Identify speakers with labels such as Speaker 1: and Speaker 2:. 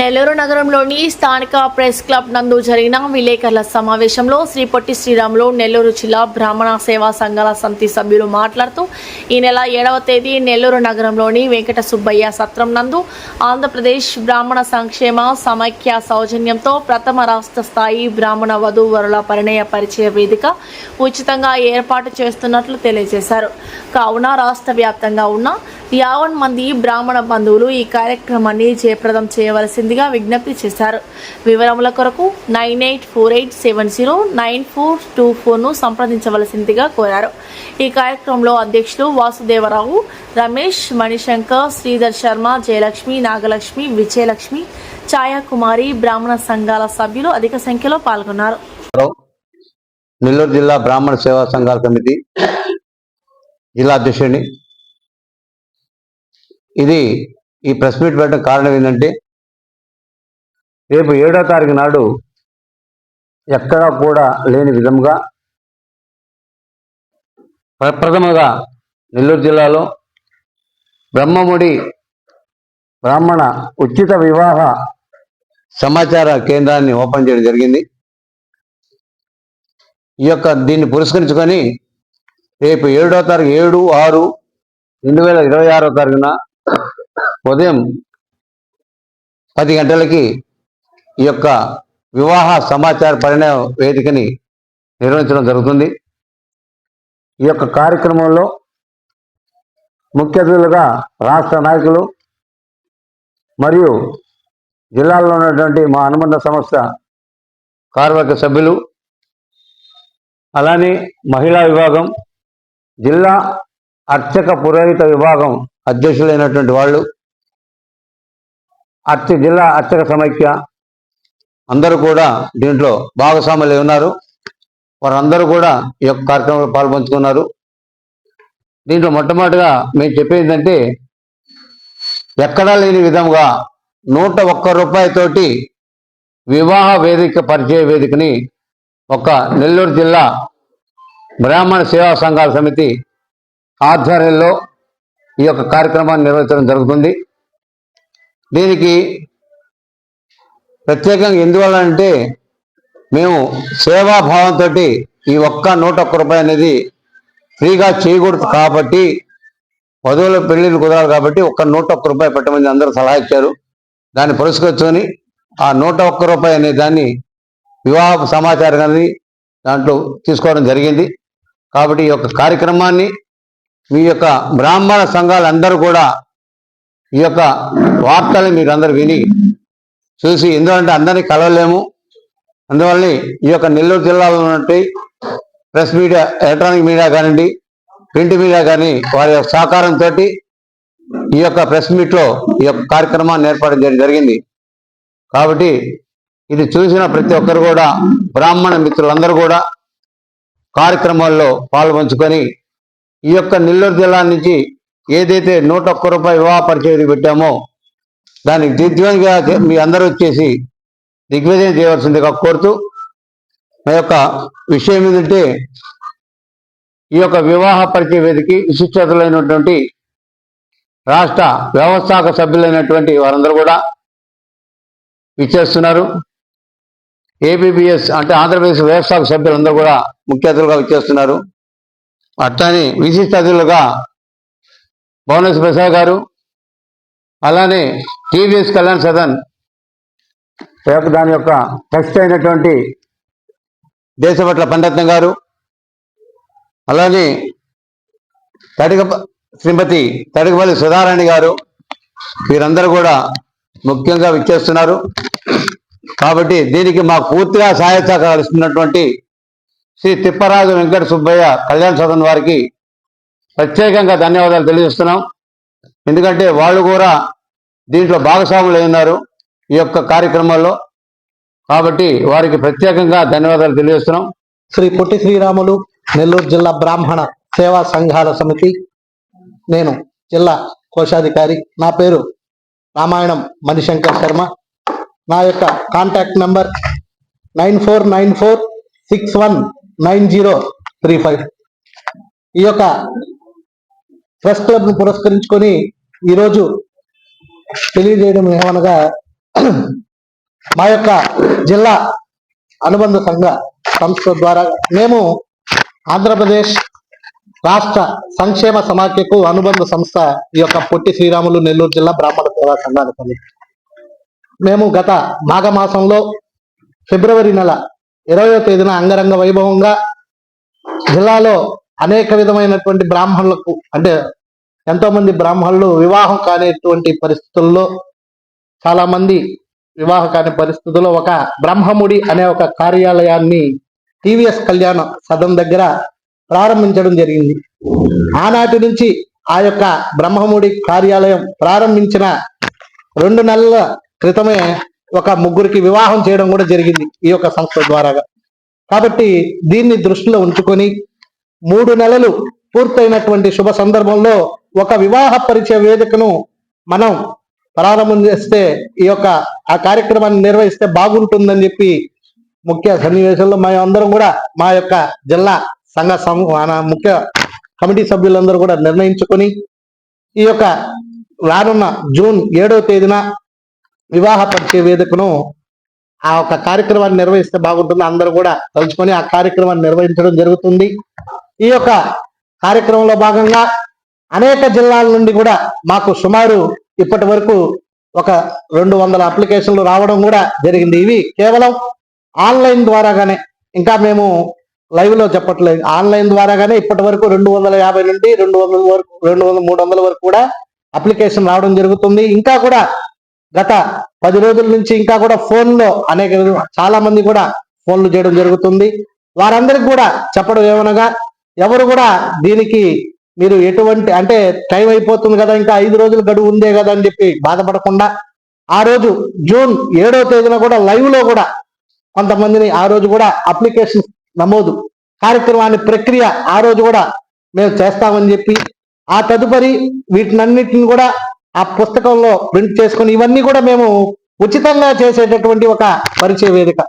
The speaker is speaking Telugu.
Speaker 1: నెల్లూరు నగరంలోని స్థానిక ప్రెస్ క్లబ్ నందు జరిగిన విలేకరుల సమావేశంలో శ్రీ పొట్టి శ్రీరాములు నెల్లూరు జిల్లా బ్రాహ్మణ సేవా సంఘాల సమితి సభ్యులు మాట్లాడుతూ ఈ నెల 7వ తేదీ నెల్లూరు నగరంలోని వెంకట సుబ్బయ్య సత్రం నందు ఆంధ్రప్రదేశ్ బ్రాహ్మణ సంక్షేమ సమైక్య సౌజన్యంతో ప్రథమ రాష్ట్ర స్థాయి బ్రాహ్మణ వధూవరుల పరిణయ పరిచయ వేదిక ఉచితంగా ఏర్పాటు చేస్తున్నట్లు తెలియజేశారు. కావున రాష్ట్ర వ్యాప్తంగా ఉన్న 50 మంది బ్రాహ్మణ బంధువులు ఈ కార్యక్రమాన్ని జయప్రదం చేయవలసిందిగా విజ్ఞప్తి చేశారు. వివరముల కొరకు 9848709424ను సంప్రదించవలసిందిగా కోరారు. ఈ కార్యక్రమంలో అధ్యక్షులు వాసుదేవరావు, రమేష్, మణిశంకర్, శ్రీధర్ శర్మ, జయలక్ష్మి, నాగలక్ష్మి, విజయలక్ష్మి, ఛాయాకుమారి, బ్రాహ్మణ సంఘాల సభ్యులు అధిక సంఖ్యలో పాల్గొన్నారు.
Speaker 2: నెల్లూరు జిల్లా బ్రాహ్మణ సేవా సంఘాల సమితి జిల్లా అధ్యక్షుడిని. ఈ ప్రెస్ మీట్ పెట్టడం కారణం ఏంటంటే, రేపు 7వ తారీఖు నాడు ఎక్కడా కూడా లేని విధంగా ప్రప్రథమంగా నెల్లూరు జిల్లాలో బ్రహ్మముడి బ్రాహ్మణ ఉచిత వివాహ సమాచార కేంద్రాన్ని ఓపెన్ చేయడం జరిగింది. దీన్ని పురస్కరించుకొని రేపు 7వ తారీఖు 7/6/2026 తారీఖున ఉదయం 10 గంటలకి ఈ యొక్క వివాహ సమాచార పరిణయ వేదికని నిర్వహించడం జరుగుతుంది. ఈ యొక్క కార్యక్రమంలో ముఖ్య అతిథులుగా రాష్ట్ర నాయకులు మరియు జిల్లాలో ఉన్నటువంటి మా అనుబంధ సంస్థ కార్యవర్గ సభ్యులు, అలానే మహిళా విభాగం, జిల్లా అర్చక పురోహిత విభాగం అధ్యక్షులైనటువంటి వాళ్ళు, జిల్లా అర్చక సమైక్య అందరూ కూడా దీంట్లో భాగస్వాములు ఉన్నారు. వారందరూ కూడా ఈ యొక్క కార్యక్రమంలో పాల్పంచుకున్నారు. దీంట్లో మొట్టమొదటిగా మేము చెప్పేది ఏంటంటే, ఎక్కడా లేని విధంగా 101 రూపాయలతోటి వివాహ వేదిక పరిచయ వేదికని నెల్లూరు జిల్లా బ్రాహ్మణ సేవా సంఘాల సమితి ఆధ్వర్యంలో ఈ యొక్క కార్యక్రమాన్ని నిర్వహించడం జరుగుతుంది. దీనికి ప్రత్యేకంగా ఎందువల్ల అంటే, మేము సేవాభావంతో ఈ 101 రూపాయి అనేది ఫ్రీగా చేయకూడదు కాబట్టి, వధువుల పెళ్లిళ్ళు కుదరాలి కాబట్టి 101 రూపాయి పెట్టమని అందరూ సలహా ఇచ్చారు. దాన్ని పురస్కరించుకొని ఆ 101 రూపాయి అనే దాన్ని వివాహ సమాచారాన్ని దాంట్లో తీసుకోవడం జరిగింది. కాబట్టి ఈ యొక్క కార్యక్రమాన్ని మీ యొక్క బ్రాహ్మణ సంఘాలందరూ కూడా ఈ యొక్క వార్తల్ని మీరు అందరూ విని చూసి, ఎందుకంటే అందరినీ కలవలేము, అందువల్ల ఈ యొక్క నెల్లూరు జిల్లాలో ఉన్నట్టు ప్రెస్ మీడియా, ఎలక్ట్రానిక్ మీడియా కానివ్వండి, ప్రింట్ మీడియా కానీ వారి యొక్క సహకారంతో ఈ యొక్క ప్రెస్ మీట్లో ఈ యొక్క కార్యక్రమాన్ని ఏర్పాటు చేయడం జరిగింది. కాబట్టి ఇది చూసిన ప్రతి ఒక్కరు కూడా, బ్రాహ్మణ మిత్రులందరూ కూడా కార్యక్రమాల్లో పాల్పంచుకొని ఈ యొక్క నెల్లూరు జిల్లా నుంచి ఏదైతే 101 రూపాయి వివాహ పరిచయం పెట్టామో దానికి దిగ్విజయంగా మీ అందరూ వచ్చేసి దిగ్విజయం చేయవలసిందిగా కోరుతూ, మా యొక్క విషయం ఏంటంటే, ఈ యొక్క వివాహ పరిచయ వేదిక విశిష్టతలైనటువంటి రాష్ట్ర వ్యవస్థాపక సభ్యులైనటువంటి వారందరూ కూడా ఇచ్చేస్తున్నారు. ఏబిబిఎస్ అంటే ఆంధ్రప్రదేశ్ వ్యవస్థాపక సభ్యులందరూ కూడా ముఖ్య అతిథులుగా ఇచ్చేస్తున్నారు. అట్లానే విశిష్ట అతిథులుగా భువనేశ్వర్ ప్రసాద్ గారు, అలానే టీవీఎస్ కళ్యాణ్ సదన్ దాని యొక్క ట్రస్ట్ అయినటువంటి దేశపట్ల పండితం గారు, అలానే శ్రీమతి తడికపల్లి సుధారాణి గారు, వీరందరూ కూడా ముఖ్యంగా విచ్చేస్తున్నారు. కాబట్టి దీనికి మాకు పూర్తిగా సహాయ సహకారాలు ఇస్తున్నటువంటి శ్రీ తిప్పరాజు వెంకట సుబ్బయ్య కళ్యాణ్ సదన్ వారికి ప్రత్యేకంగా ధన్యవాదాలు తెలియజేస్తున్నాం. ఎందుకంటే వాళ్ళు కూడా దీంట్లో భాగస్వాములు ఉన్నారు ఈ యొక్క కార్యక్రమాల్లో. కాబట్టి వారికి ప్రత్యేకంగా ధన్యవాదాలు తెలియజేస్తున్నాం.
Speaker 3: శ్రీ పొట్టి శ్రీరాములు నెల్లూరు జిల్లా బ్రాహ్మణ సేవా సంఘాల సమితి, నేను జిల్లా కోశాధికారి. నా పేరు రామాయణం మణిశంకర్ శర్మ. నా యొక్క కాంటాక్ట్ నెంబర్ 9494619035. ఈ యొక్క ప్రెస్ క్లబ్ను పురస్కరించుకొని ఈరోజు తెలియజేయడం ఏమనగా, మా యొక్క జిల్లా అనుబంధ సంస్థ ద్వారా మేము ఆంధ్రప్రదేశ్ రాష్ట్ర సంక్షేమ సమాఖ్యకు అనుబంధ సంస్థ ఈ యొక్క పొట్టి శ్రీరాములు నెల్లూరు జిల్లా బ్రాహ్మణ సేవా సంఘాల సమితి. మేము గత మాఘమాసంలో ఫిబ్రవరి నెల 20వ తేదీన అంగరంగ వైభవంగా జిల్లాలో అనేక విధమైనటువంటి బ్రాహ్మణులకు, అంటే ఎంతో మంది బ్రాహ్మణులు వివాహం కానిటువంటి పరిస్థితుల్లో, చాలా మంది వివాహ కాని పరిస్థితుల్లో ఒక బ్రహ్మముడి అనే ఒక కార్యాలయాన్ని టీవీఎస్ కళ్యాణ సదన్ దగ్గర ప్రారంభించడం జరిగింది. ఆనాటి నుంచి ఆ యొక్క బ్రహ్మముడి కార్యాలయం ప్రారంభించిన 2 నెలల క్రితమే ఒక ముగ్గురికి వివాహం చేయడం కూడా జరిగింది ఈ యొక్క సంస్థ ద్వారాగా. కాబట్టి దీన్ని దృష్టిలో ఉంచుకొని 3 నెలలు పూర్తయినటువంటి శుభ సందర్భంలో ఒక వివాహ పరిచయ వేదికను మనం ప్రారంభం చేస్తే ఈ యొక్క ఆ కార్యక్రమాన్ని నిర్వహిస్తే బాగుంటుందని చెప్పి ముఖ్య సన్నివేశంలో మేము అందరం కూడా మా యొక్క జిల్లా ముఖ్య కమిటీ సభ్యులందరూ కూడా నిర్ణయించుకొని ఈ యొక్క రానున్న జూన్ 7వ తేదీన వివాహ పరిచయ వేదికను ఆ ఒక కార్యక్రమాన్ని నిర్వహిస్తే బాగుంటుంది అందరూ కూడా తలుచుకొని ఆ కార్యక్రమాన్ని నిర్వహించడం జరుగుతుంది. ఈ యొక్క కార్యక్రమంలో భాగంగా అనేక జిల్లాల నుండి కూడా మాకు సుమారు ఇప్పటి వరకు ఒక 200 అప్లికేషన్లు రావడం కూడా జరిగింది. ఇవి కేవలం ఆన్లైన్ ద్వారాగానే, ఇంకా మేము లైవ్ లో చెప్పట్లేదు, ఆన్లైన్ ద్వారాగానే ఇప్పటి వరకు 250 నుండి 300 వరకు కూడా అప్లికేషన్ రావడం జరుగుతుంది. ఇంకా కూడా గత 10 రోజుల నుంచి ఇంకా కూడా ఫోన్లో చాలా మంది కూడా ఫోన్లు చేయడం జరుగుతుంది. వారందరికి కూడా చెప్పడం ఏమనగా, ఎవరు కూడా దీనికి మీరు ఎటువంటి, అంటే టైం అయిపోతుంది కదా, ఇంకా 5 రోజులు గడువు ఉందే కదా అని చెప్పి బాధపడకుండా, ఆ రోజు జూన్ 7వ తేదీన కూడా లైవ్ లో కూడా కొంతమందిని ఆ రోజు కూడా అప్లికేషన్ నమోదు కార్యక్రమాన్ని ప్రక్రియ ఆ రోజు కూడా మేము చేస్తామని చెప్పి, ఆ తదుపరి వీటినన్నిటిని కూడా ఆ పుస్తకంలో ప్రింట్ చేసుకొని ఇవన్నీ కూడా మేము ఉచితంగా చేసేటటువంటి ఒక పరిచయ వేదిక